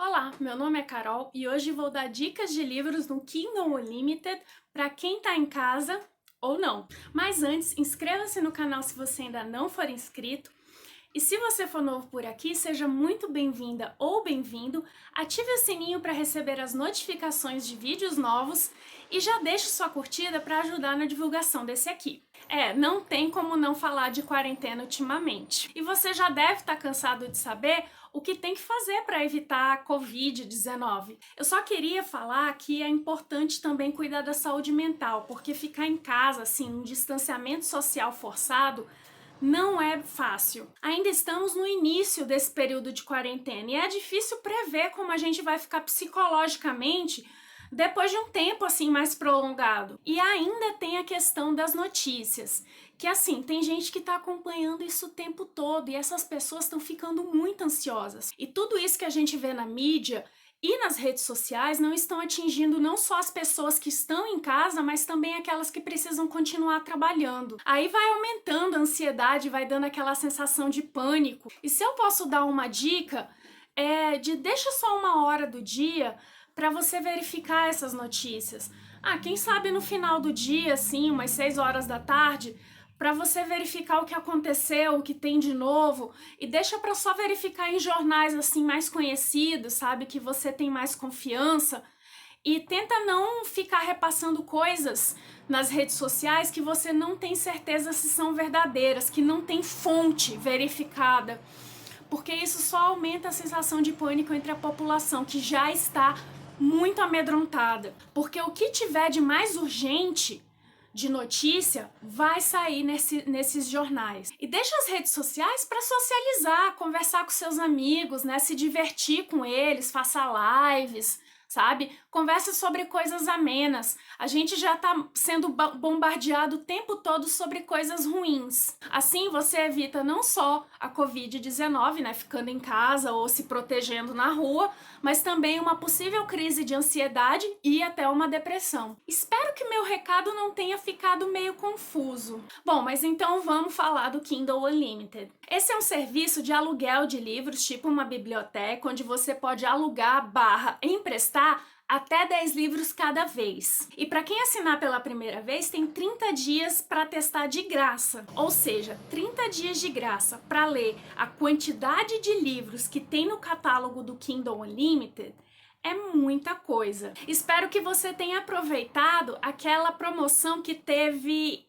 Olá, meu nome é Carol e hoje vou dar dicas de livros no Kindle Unlimited para quem tá em casa ou não. Mas antes, inscreva-se no canal se você ainda não for inscrito. E se você for novo por aqui, seja muito bem-vinda ou bem-vindo, ative o sininho para receber as notificações de vídeos novos e já deixe sua curtida para ajudar na divulgação desse aqui. Não tem como não falar de quarentena ultimamente. E você já deve estar cansado de saber o que tem que fazer para evitar a Covid-19. Eu só queria falar que é importante também cuidar da saúde mental, porque ficar em casa, assim, um distanciamento social forçado, não é fácil. Ainda estamos no início desse período de quarentena e é difícil prever como a gente vai ficar psicologicamente depois de um tempo assim mais prolongado. E ainda tem a questão das notícias, que assim, tem gente que tá acompanhando isso o tempo todo e essas pessoas estão ficando muito ansiosas. E tudo isso que a gente vê na mídia e nas redes sociais não estão atingindo não só as pessoas que estão em casa, mas também aquelas que precisam continuar trabalhando. Aí vai aumentando a ansiedade, vai dando aquela sensação de pânico. E se eu posso dar uma dica, deixa só uma hora do dia para você verificar essas notícias. Quem sabe no final do dia, assim, umas 6 horas da tarde, para você verificar o que aconteceu, o que tem de novo, e deixa para só verificar em jornais assim mais conhecidos, sabe, que você tem mais confiança, e tenta não ficar repassando coisas nas redes sociais que você não tem certeza se são verdadeiras, que não tem fonte verificada, porque isso só aumenta a sensação de pânico entre a população que já está muito amedrontada, porque o que tiver de mais urgente de notícia vai sair nesses jornais. E deixa as redes sociais para socializar, conversar com seus amigos, né? Se divertir com eles, faça lives, sabe? Conversa sobre coisas amenas. A gente já tá sendo bombardeado o tempo todo sobre coisas ruins. Assim você evita não só a Covid-19, né, ficando em casa ou se protegendo na rua, mas também uma possível crise de ansiedade e até uma depressão. Espero que meu recado não tenha ficado meio confuso. Bom, mas então vamos falar do Kindle Unlimited. Esse é um serviço de aluguel de livros, tipo uma biblioteca, onde você pode alugar / emprestar até 10 livros cada vez. E para quem assinar pela primeira vez, tem 30 dias para testar de graça. Ou seja, 30 dias de graça para ler a quantidade de livros que tem no catálogo do Kindle Unlimited é muita coisa. Espero que você tenha aproveitado aquela promoção que teve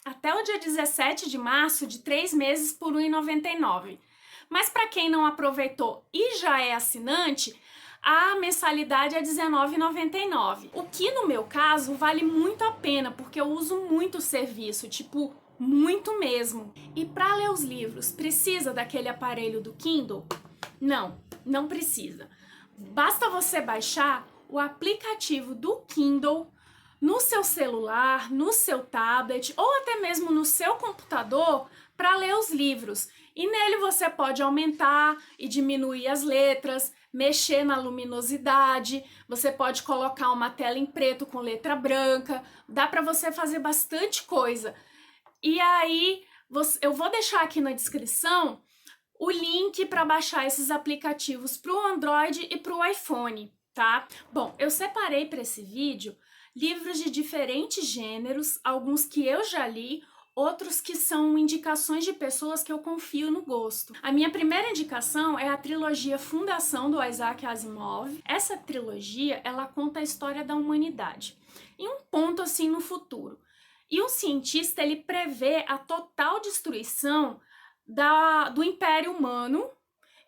até o dia 17 de março de 3 meses por R$ 1,99. Mas para quem não aproveitou e já é assinante, a mensalidade é R$19,99. O que no meu caso vale muito a pena, porque eu uso muito o serviço, tipo, muito mesmo. E para ler os livros, precisa daquele aparelho do Kindle? Não, não precisa. Basta você baixar o aplicativo do Kindle no seu celular, no seu tablet ou até mesmo no seu computador para ler os livros. E nele você pode aumentar e diminuir as letras, mexer na luminosidade, você pode colocar uma tela em preto com letra branca, dá para você fazer bastante coisa. E aí, eu vou deixar aqui na descrição o link para baixar esses aplicativos para o Android e para o iPhone, tá? Bom, eu separei para esse vídeo livros de diferentes gêneros, alguns que eu já li, outros que são indicações de pessoas que eu confio no gosto. A minha primeira indicação é a trilogia Fundação do Isaac Asimov. Essa trilogia, ela conta a história da humanidade em um ponto assim no futuro. E um cientista, ele prevê a total destruição do Império Humano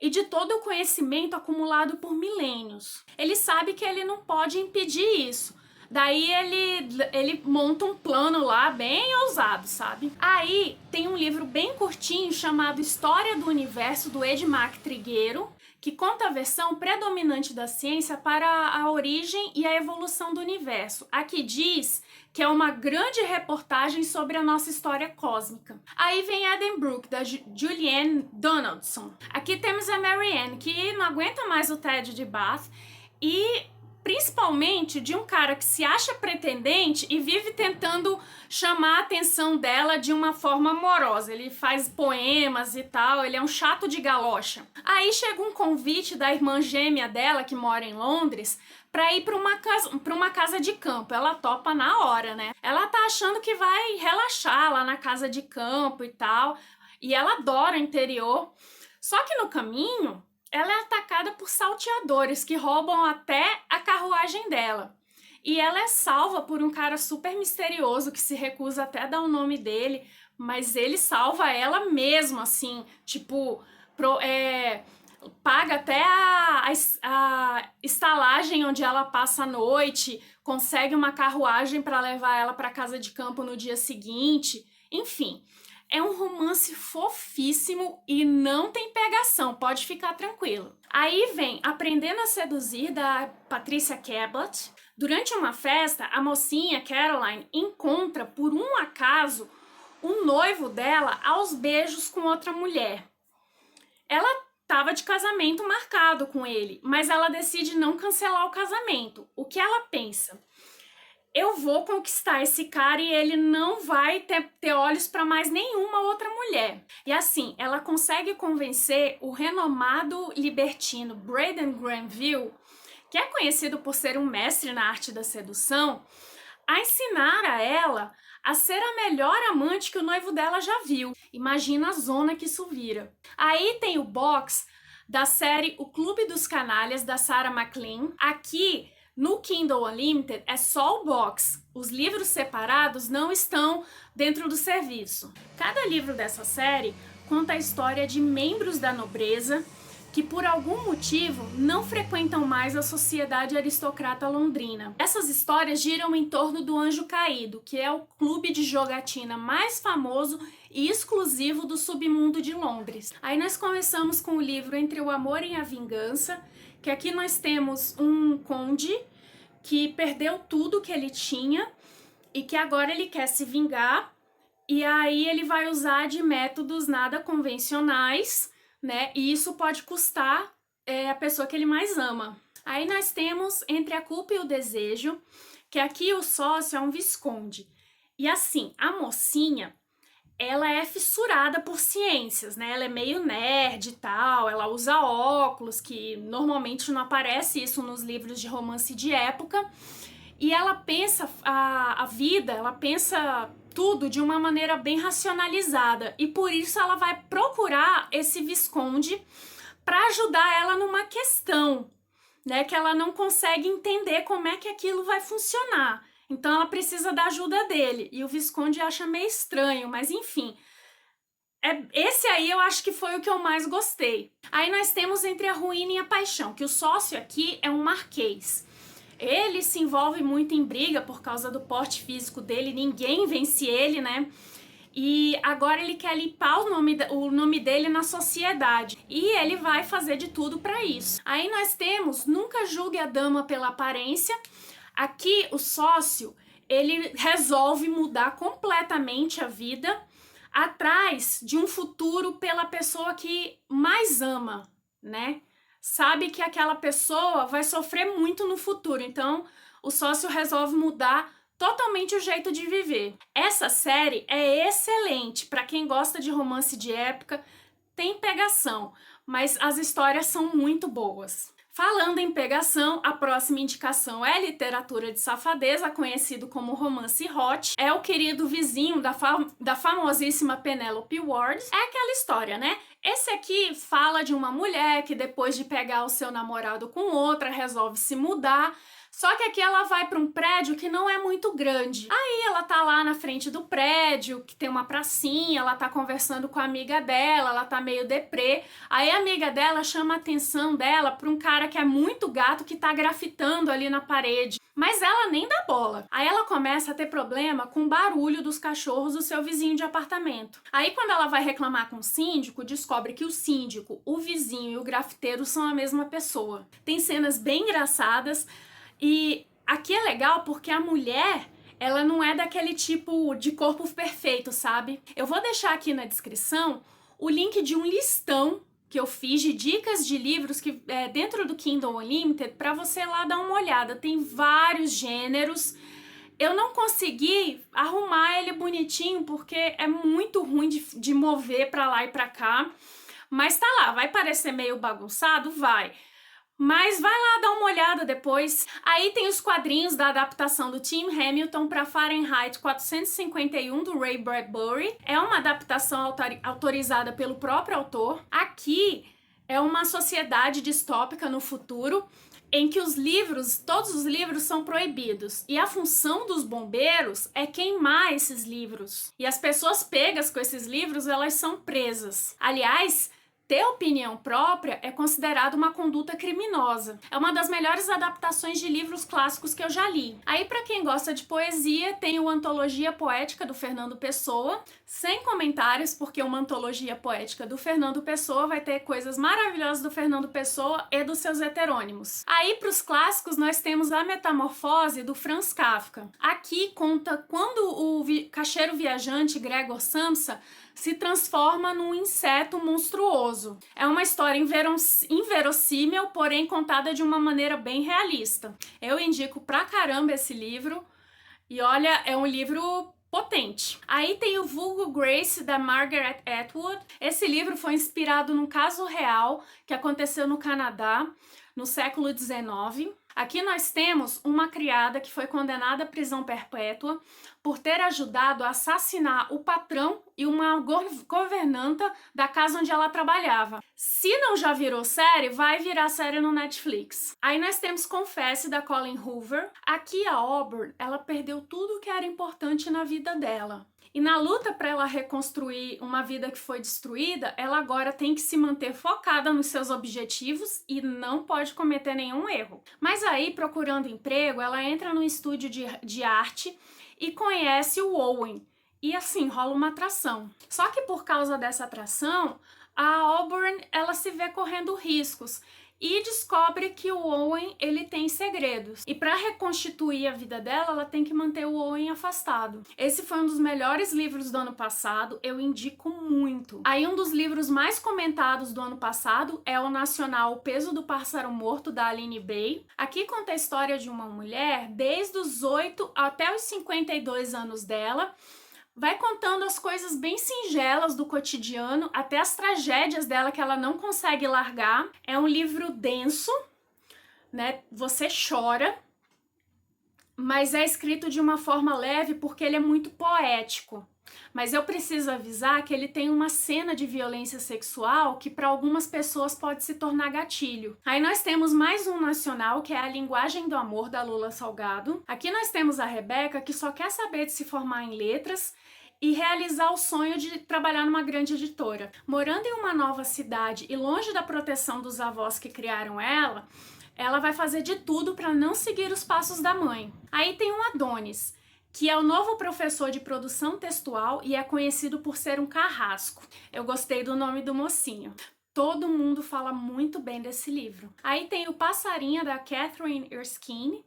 e de todo o conhecimento acumulado por milênios. Ele sabe que ele não pode impedir isso. Daí ele monta um plano lá bem ousado, sabe? Aí tem um livro bem curtinho chamado História do Universo, do Edmar Trigueiro, que conta a versão predominante da ciência para a origem e a evolução do universo. Aqui diz que é uma grande reportagem sobre a nossa história cósmica. Aí vem Edenbrooke, da Julianne Donaldson. Aqui temos a Marianne, que não aguenta mais o tédio de Bath e principalmente de um cara que se acha pretendente e vive tentando chamar a atenção dela de uma forma amorosa. Ele faz poemas e tal, ele é um chato de galocha. Aí chega um convite da irmã gêmea dela, que mora em Londres, pra ir pra uma casa de campo. Ela topa na hora, né? Ela tá achando que vai relaxar lá na casa de campo e tal, e ela adora o interior. Só que no caminho, ela é atacada por salteadores que roubam até a carruagem dela. E ela é salva por um cara super misterioso que se recusa até a dar o nome dele, mas ele salva ela mesmo, assim, tipo, paga até a estalagem onde ela passa a noite, consegue uma carruagem para levar ela para casa de campo no dia seguinte, enfim. É um romance fofíssimo e não tem pegação, pode ficar tranquilo. Aí vem Aprendendo a Seduzir, da Patricia Cabot. Durante uma festa, a mocinha Caroline encontra, por um acaso, o noivo dela aos beijos com outra mulher. Ela estava de casamento marcado com ele, mas ela decide não cancelar o casamento. O que ela pensa? Eu vou conquistar esse cara e ele não vai ter olhos para mais nenhuma outra mulher. E assim, ela consegue convencer o renomado libertino Braden Granville, que é conhecido por ser um mestre na arte da sedução, a ensinar a ela a ser a melhor amante que o noivo dela já viu. Imagina a zona que isso vira. Aí tem o box da série O Clube dos Canalhas, da Sarah MacLean. Aqui, no Kindle Unlimited, é só o box. Os livros separados não estão dentro do serviço. Cada livro dessa série conta a história de membros da nobreza que por algum motivo não frequentam mais a sociedade aristocrata londrina. Essas histórias giram em torno do Anjo Caído, que é o clube de jogatina mais famoso e exclusivo do submundo de Londres. Aí nós começamos com o livro Entre o Amor e a Vingança, que aqui nós temos um conde que perdeu tudo que ele tinha e que agora ele quer se vingar, e aí ele vai usar de métodos nada convencionais, né? E isso pode custar a pessoa que ele mais ama. Aí nós temos Entre a Culpa e o Desejo, que aqui o sócio é um visconde. E assim, a mocinha, ela é fissurada por ciências, né? Ela é meio nerd e tal, ela usa óculos, que normalmente não aparece isso nos livros de romance de época. E ela pensa a vida, ela pensa tudo de uma maneira bem racionalizada. E por isso ela vai procurar esse visconde para ajudar ela numa questão, né? Que ela não consegue entender como é que aquilo vai funcionar. Então ela precisa da ajuda dele. E o visconde acha meio estranho, mas enfim. Esse aí eu acho que foi o que eu mais gostei. Aí nós temos Entre a Ruína e a Paixão, que o sócio aqui é um marquês. Ele se envolve muito em briga por causa do porte físico dele, ninguém vence ele, né? E agora ele quer limpar o nome dele na sociedade. E ele vai fazer de tudo para isso. Aí nós temos Nunca Julgue a Dama pela Aparência. Aqui o sócio, ele resolve mudar completamente a vida atrás de um futuro pela pessoa que mais ama, né? Sabe que aquela pessoa vai sofrer muito no futuro, então o sócio resolve mudar totalmente o jeito de viver. Essa série é excelente para quem gosta de romance de época, tem pegação, mas as histórias são muito boas. Falando em pegação, a próxima indicação é literatura de safadeza, conhecido como romance hot. É o querido vizinho da famosíssima Penelope Ward. É aquela história, né? Esse aqui fala de uma mulher que depois de pegar o seu namorado com outra, resolve se mudar. Só que aqui ela vai para um prédio que não é muito grande. Aí ela tá lá na frente do prédio, que tem uma pracinha, ela tá conversando com a amiga dela, ela tá meio deprê. Aí a amiga dela chama a atenção dela pra um cara que é muito gato, que tá grafitando ali na parede. Mas ela nem dá bola. Aí ela começa a ter problema com o barulho dos cachorros do seu vizinho de apartamento. Aí quando ela vai reclamar com o síndico, descobre que o síndico, o vizinho e o grafiteiro são a mesma pessoa. Tem cenas bem engraçadas. E aqui é legal porque a mulher, ela não é daquele tipo de corpo perfeito, sabe? Eu vou deixar aqui na descrição o link de um listão que eu fiz de dicas de livros que dentro do Kindle Unlimited para você lá dar uma olhada. Tem vários gêneros. Eu não consegui arrumar ele bonitinho porque é muito ruim de mover para lá e para cá. Mas tá lá, vai parecer meio bagunçado? Vai. Mas vai lá dar uma olhada depois. Aí tem os quadrinhos da adaptação do Tim Hamilton para Fahrenheit 451 do Ray Bradbury. É uma adaptação autorizada pelo próprio autor. Aqui é uma sociedade distópica no futuro em que todos os livros são proibidos. E a função dos bombeiros é queimar esses livros. E as pessoas pegas com esses livros, elas são presas. Aliás, ter opinião própria é considerado uma conduta criminosa. É uma das melhores adaptações de livros clássicos que eu já li. Aí, para quem gosta de poesia, tem o Antologia Poética do Fernando Pessoa, sem comentários, porque uma antologia poética do Fernando Pessoa vai ter coisas maravilhosas do Fernando Pessoa e dos seus heterônimos. Aí, para os clássicos, nós temos A Metamorfose do Franz Kafka. Aqui conta quando o caixeiro viajante Gregor Samsa se transforma num inseto monstruoso. É uma história inverossímil, porém contada de uma maneira bem realista. Eu indico pra caramba esse livro e olha, é um livro potente. Aí tem o Vulgo Grace, da Margaret Atwood. Esse livro foi inspirado num caso real que aconteceu no Canadá no século XIX. Aqui nós temos uma criada que foi condenada à prisão perpétua por ter ajudado a assassinar o patrão e uma governanta da casa onde ela trabalhava. Se não já virou série, vai virar série no Netflix. Aí nós temos Confesse, da Colleen Hoover. Aqui a Auburn, ela perdeu tudo que era importante na vida dela. E na luta para ela reconstruir uma vida que foi destruída, ela agora tem que se manter focada nos seus objetivos e não pode cometer nenhum erro. Mas aí, procurando emprego, ela entra no estúdio de arte e conhece o Owen. E assim, rola uma atração. Só que por causa dessa atração, a Auburn, ela se vê correndo riscos e descobre que o Owen, ele tem segredos. E para reconstituir a vida dela, ela tem que manter o Owen afastado. Esse foi um dos melhores livros do ano passado, eu indico muito. Aí um dos livros mais comentados do ano passado é o nacional O Peso do Pássaro Morto, da Aline Bay. Aqui conta a história de uma mulher desde os 8 até os 52 anos dela. Vai contando as coisas bem singelas do cotidiano, até as tragédias dela que ela não consegue largar. É um livro denso, né? Você chora, mas é escrito de uma forma leve porque ele é muito poético. Mas eu preciso avisar que ele tem uma cena de violência sexual que para algumas pessoas pode se tornar gatilho. Aí nós temos mais um nacional, que é A Linguagem do Amor, da Lula Salgado. Aqui nós temos a Rebeca, que só quer saber de se formar em letras e realizar o sonho de trabalhar numa grande editora. Morando em uma nova cidade e longe da proteção dos avós que criaram ela vai fazer de tudo para não seguir os passos da mãe. Aí tem o Adonis, que é o novo professor de produção textual e é conhecido por ser um carrasco. Eu gostei do nome do mocinho. Todo mundo fala muito bem desse livro. Aí tem o Passarinho, da Catherine Erskine.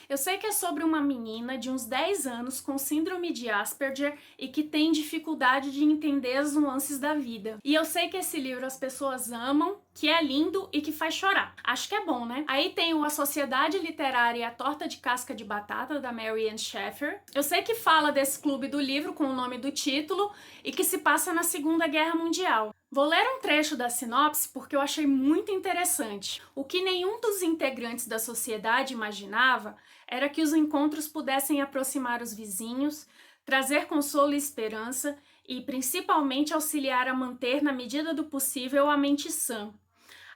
Eu sei que é sobre uma menina de uns 10 anos com síndrome de Asperger e que tem dificuldade de entender as nuances da vida. E eu sei que esse livro as pessoas amam, que é lindo e que faz chorar. Acho que é bom, né? Aí tem o A Sociedade Literária e a Torta de Casca de Batata, da Mary Ann Sheffer. Eu sei que fala desse clube do livro com o nome do título e que se passa na Segunda Guerra Mundial. Vou ler um trecho da sinopse porque eu achei muito interessante. O que nenhum dos integrantes da sociedade imaginava era que os encontros pudessem aproximar os vizinhos, trazer consolo e esperança e, principalmente, auxiliar a manter, na medida do possível, a mente sã.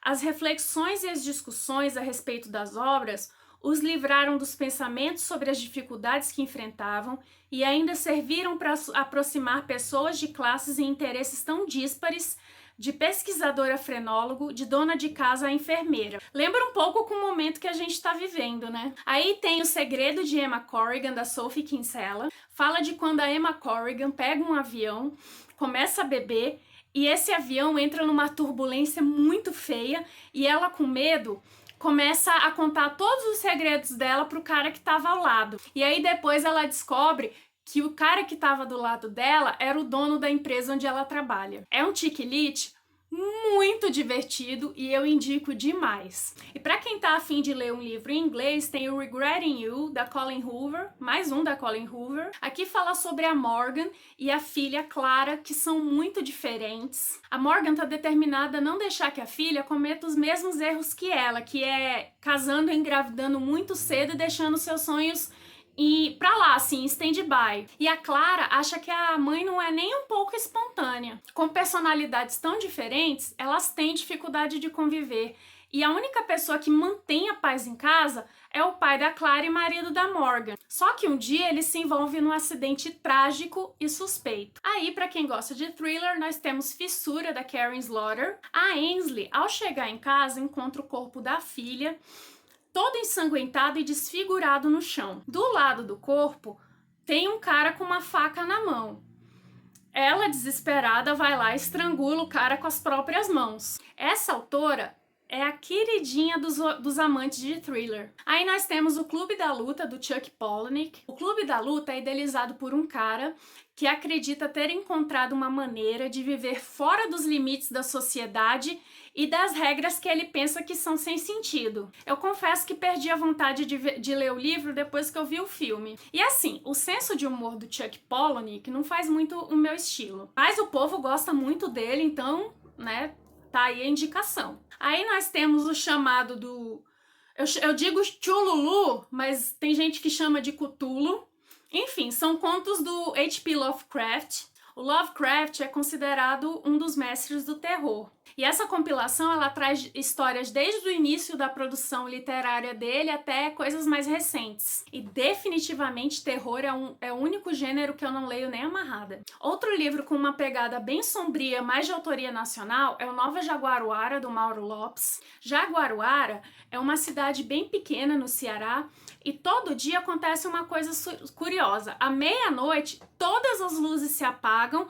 As reflexões e as discussões a respeito das obras os livraram dos pensamentos sobre as dificuldades que enfrentavam e ainda serviram para aproximar pessoas de classes e interesses tão díspares, de pesquisador a frenólogo, de dona de casa a enfermeira. Lembra um pouco com o momento que a gente está vivendo, né? Aí tem O Segredo de Emma Corrigan, da Sophie Kinsella. Fala de quando a Emma Corrigan pega um avião, começa a beber e esse avião entra numa turbulência muito feia e ela, com medo, começa a contar todos os segredos dela pro cara que tava ao lado. E aí depois ela descobre que o cara que tava do lado dela era o dono da empresa onde ela trabalha. É um tique-lit, muito divertido e eu indico demais. E para quem tá afim de ler um livro em inglês, tem o Regretting You, da Colleen Hoover, mais um da Colleen Hoover. Aqui fala sobre a Morgan e a filha Clara, que são muito diferentes. A Morgan tá determinada a não deixar que a filha cometa os mesmos erros que ela, que é casando e engravidando muito cedo e deixando seus sonhos e pra lá, assim, stand-by. E a Clara acha que a mãe não é nem um pouco espontânea. Com personalidades tão diferentes, elas têm dificuldade de conviver. E a única pessoa que mantém a paz em casa é o pai da Clara e marido da Morgan. Só que um dia ele se envolve num acidente trágico e suspeito. Aí, pra quem gosta de thriller, nós temos Fissura, da Karen Slaughter. A Ainsley, ao chegar em casa, encontra o corpo da filha todo ensanguentado e desfigurado no chão. Do lado do corpo, tem um cara com uma faca na mão. Ela, desesperada, vai lá e estrangula o cara com as próprias mãos. Essa autora é a queridinha dos amantes de thriller. Aí nós temos o Clube da Luta, do Chuck Palahniuk. O Clube da Luta é idealizado por um cara que acredita ter encontrado uma maneira de viver fora dos limites da sociedade e das regras que ele pensa que são sem sentido. Eu confesso que perdi a vontade de ler o livro depois que eu vi o filme. E assim, o senso de humor do Chuck Palahniuk não faz muito o meu estilo. Mas o povo gosta muito dele, então, né, tá aí a indicação. Aí nós temos o chamado do... Eu digo Chululu, mas tem gente que chama de Cthulhu. Enfim, são contos do H.P. Lovecraft. O Lovecraft é considerado um dos mestres do terror. E essa compilação, ela traz histórias desde o início da produção literária dele até coisas mais recentes. E definitivamente terror é o único gênero que eu não leio nem amarrada. Outro livro com uma pegada bem sombria, mais de autoria nacional, é o Nova Jaguaruara, do Mauro Lopes. Jaguaruara é uma cidade bem pequena no Ceará e todo dia acontece uma coisa curiosa. À meia-noite, todas as luzes se apagam,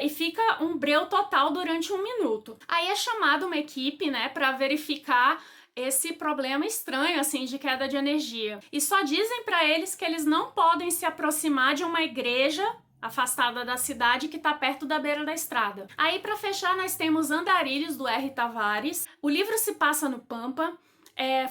e fica um breu total durante 1 minuto. Aí é chamada uma equipe, né, para verificar esse problema estranho, assim, de queda de energia. E só dizem para eles que eles não podem se aproximar de uma igreja afastada da cidade que tá perto da beira da estrada. Aí, para fechar, nós temos Andarilhos, do R. Tavares. O livro se passa no Pampa.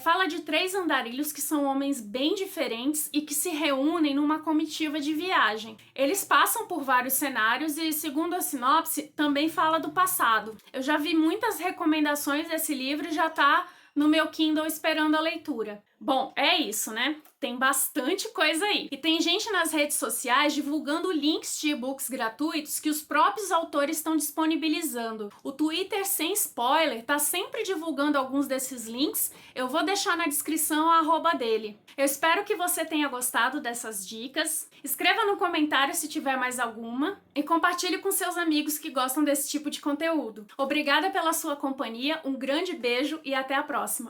Fala de 3 andarilhos que são homens bem diferentes e que se reúnem numa comitiva de viagem. Eles passam por vários cenários e, segundo a sinopse, também fala do passado. Eu já vi muitas recomendações desse livro e já tá no meu Kindle esperando a leitura. Bom, é isso, né? Tem bastante coisa aí. E tem gente nas redes sociais divulgando links de e-books gratuitos que os próprios autores estão disponibilizando. O Twitter Sem Spoiler tá sempre divulgando alguns desses links. Eu vou deixar na descrição a arroba dele. Eu espero que você tenha gostado dessas dicas. Escreva no comentário se tiver mais alguma e compartilhe com seus amigos que gostam desse tipo de conteúdo. Obrigada pela sua companhia, um grande beijo e até a próxima!